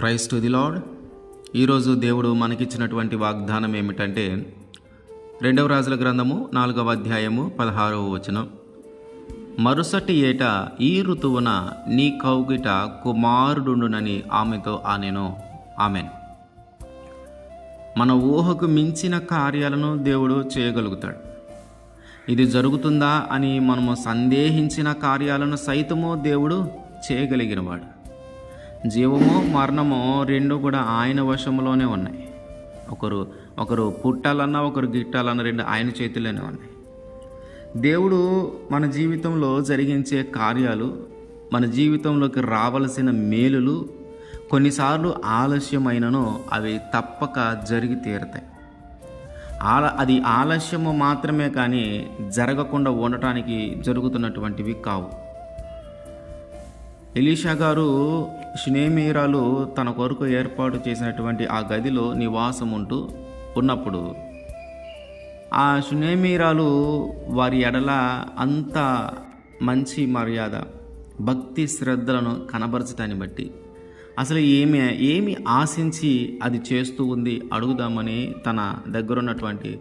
Praise to the lord. ఈరోజు దేవుడు మనకిచ్చినటువంటి వాగ్దానం ఏమిటంటే 2వ రాజుల గ్రంథము 4వ అధ్యాయము 16వ వచనం. మరుసటి ఏట ఈ ఋతువున నీ కౌగిట కుమారుడుండునని ఆమెతో ఆనెను. ఆమెన్. మన ఊహకు మించిన కార్యాలను దేవుడు చేయగలుగుతాడు. ఇది జరుగుతుందా అని మనము సందేహించిన కార్యాలను సైతము దేవుడు చేయగలిగినవాడు. జీవము మరణము రెండు కూడా ఆయన వశంలోనే ఉన్నాయి. ఒకరు పుట్టాలన్నా ఒకరు గిట్టాలన్నా రెండు ఆయన చేతిలోనే ఉన్నాయి. దేవుడు మన జీవితంలో జరిగించే కార్యాలు, మన జీవితంలోకి రావలసిన మేలులు కొన్నిసార్లు ఆలస్యమైనను అవి తప్పక జరిగి తీరుతాయి. అది ఆలస్యము మాత్రమే కానీ జరగకుండా ఉండటానికి జరుగుతున్నటువంటివి కావు. ఎలీషా గారు షునేమీరాలు తన కొరకు ఏర్పాటు చేసినటువంటి ఆ గదిలో నివాసం ఉన్నప్పుడు ఆ షునేమీరాలు వారి ఎడల అంత మంచి మర్యాద, భక్తి శ్రద్ధలను కనబరచటాన్ని బట్టి అసలు ఏమి ఆశించి అది చేస్తూ ఉంది అడుగుదామని తన దగ్గరున్నటువంటి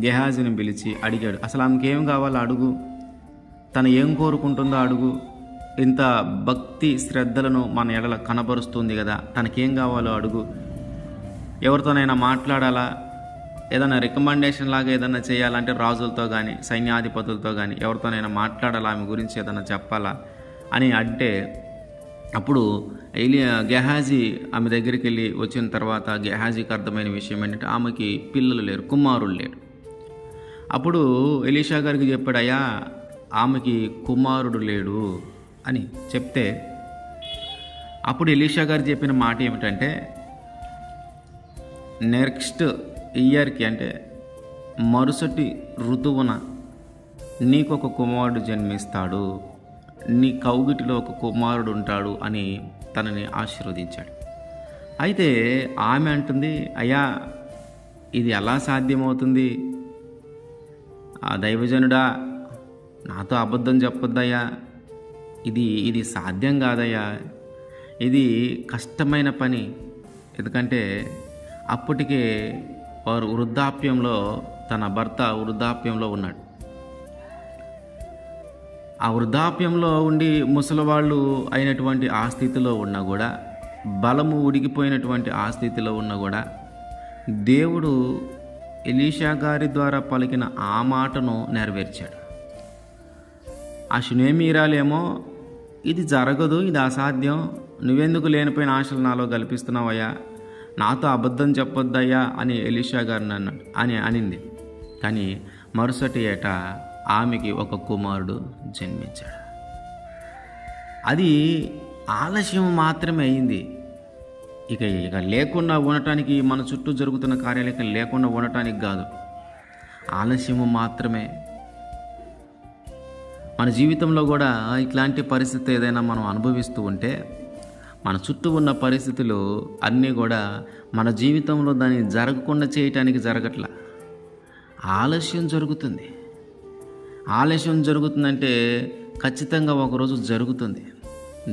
గెహాజీని పిలిచి అడిగాడు. అసలు ఆమెకి ఏం కావాలో అడుగు, తను ఏం కోరుకుంటుందో అడుగు. ఇంత భక్తి శ్రద్ధలను మన ఎడల కనబరుస్తుంది కదా, తనకేం కావాలో అడుగు. ఎవరితోనైనా మాట్లాడాలా, ఏదైనా రికమెండేషన్ లాగా ఏదైనా చేయాలంటే రాజులతో కానీ సైన్యాధిపతులతో కానీ ఎవరితోనైనా మాట్లాడాలా, ఆమె గురించి ఏదైనా చెప్పాలా అని అంటే అప్పుడు గెహాజీ ఆమె దగ్గరికి వెళ్ళి వచ్చిన తర్వాత గెహాజీకి అర్థమైన విషయం ఏంటంటే ఆమెకి పిల్లలు లేరు, కుమారులు లేరు. అప్పుడు ఎలీషా గారికి చెప్పాడు, అయ్యా ఆమెకి కుమారుడు లేడు అని చెప్తే అప్పుడు ఎలీషా గారు చెప్పిన మాట ఏమిటంటే నెక్స్ట్ ఇయర్కి అంటే మరుసటి ఋతువున నీకు ఒక కుమారుడు జన్మిస్తాడు, నీ కౌగిటిలో ఒక కుమారుడు ఉంటాడు అని తనని ఆశీర్వదించాడు. అయితే ఆమె అంటుంది, అయ్యా ఇది ఎలా సాధ్యమవుతుంది? ఆ దైవజనుడా, నాతో అబద్ధం చెప్పొద్దయ్యా, ఇది సాధ్యం కాదయ్యా, ఇది కష్టమైన పని. ఎందుకంటే అప్పటికే వారు వృద్ధాప్యంలో, తన భర్త వృద్ధాప్యంలో ఉన్నాడు. ఆ వృద్ధాప్యంలో ఉండి ముసలివాళ్ళు అయినటువంటి ఆ స్థితిలో ఉన్నా కూడా, బలము ఉడికిపోయినటువంటి ఆ స్థితిలో ఉన్నా కూడా దేవుడు ఎలీషా గారి ద్వారా పలికిన ఆ మాటను నెరవేర్చాడు. ఆ షునేమీరాలేమో ఇది జరగదు, ఇది అసాధ్యం, నువ్వెందుకు లేనిపోయిన ఆశలు నాలో కల్పిస్తున్నావయ్యా, నాతో అబద్ధం చెప్పొద్దయ్యా అని ఎలీషా గారిని అనింది. కానీ మరుసటి ఏట ఆమెకి ఒక కుమారుడు జన్మించాడు. అది ఆలస్యం మాత్రమే అయింది. ఇక లేకుండా ఉండటానికి, మన చుట్టూ జరుగుతున్న కార్యాలు ఇక లేకుండా ఉండటానికి కాదు, ఆలస్యము మాత్రమే. మన జీవితంలో కూడా ఇట్లాంటి పరిస్థితి ఏదైనా మనం అనుభవిస్తూ ఉంటే, మన చుట్టూ ఉన్న పరిస్థితులు అన్నీ కూడా మన జీవితంలో దాన్ని జరగకుండా చేయటానికి జరగట్లా, ఆలస్యం జరుగుతుంది. ఆలస్యం జరుగుతుందంటే ఖచ్చితంగా ఒకరోజు జరుగుతుంది.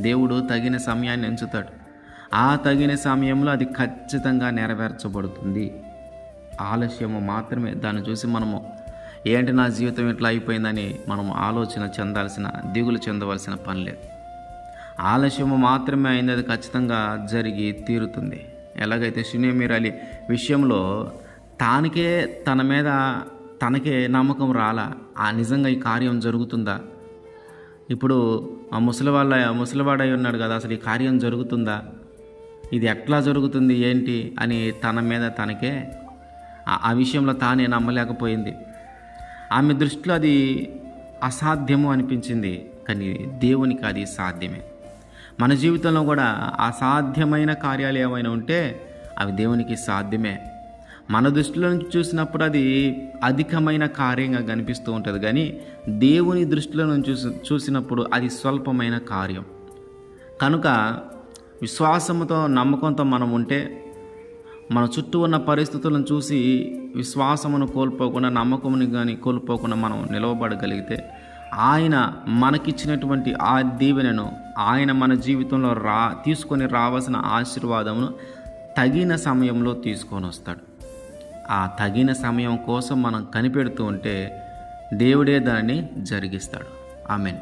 దేవుడు తగిన సమయాన్ని ఎంచుతాడు. ఆ తగిన సమయంలో అది ఖచ్చితంగా నెరవేర్చబడుతుంది. ఆలస్యము మాత్రమే. దాన్ని చూసి మనము ఏంటి నా జీవితం ఇట్లా అయిపోయిందని మనం దిగులు చెందవలసిన పని లేదు. ఆలస్యము మాత్రమే అయింది, అది ఖచ్చితంగా జరిగి తీరుతుంది. ఎలాగైతే షునేమీరాలి విషయంలో తన మీద తనకే నమ్మకం రాలా, నిజంగా ఈ కార్యం జరుగుతుందా, ఇప్పుడు ఆ ముసలివాడై ఉన్నాడు కదా, అసలు ఈ కార్యం జరుగుతుందా, ఇది ఎట్లా జరుగుతుంది ఏంటి అని తన మీద తనకే ఆ విషయంలో తానే నమ్మలేకపోయింది. ఆమె దృష్టిలో అది అసాధ్యము అనిపించింది, కానీ దేవునికి అది సాధ్యమే. మన జీవితంలో కూడా అసాధ్యమైన కార్యాలు ఏమైనా ఉంటే అవి దేవునికి సాధ్యమే. మన దృష్టిలో నుంచి చూసినప్పుడు అది అధికమైన కార్యంగా కనిపిస్తూ ఉంటుంది, కానీ దేవుని దృష్టిలో నుంచి చూసినప్పుడు అది స్వల్పమైన కార్యం. కనుక విశ్వాసంతో, నమ్మకంతో మనం ఉంటే, మన చుట్టూ ఉన్న పరిస్థితులను చూసి విశ్వాసమును కోల్పోకుండా, నమ్మకముని కానీ కోల్పోకుండా మనం నిలవబడగలిగితే ఆయన మనకిచ్చినటువంటి ఆ దీవెనను, ఆయన మన జీవితంలో తీసుకొని రావాల్సిన ఆశీర్వాదమును తగిన సమయంలో తీసుకొని వస్తాడు. ఆ తగిన సమయం కోసం మనం కనిపెడుతూ ఉంటే దేవుడే దాన్ని జరిగిస్తాడు. ఆమేన్.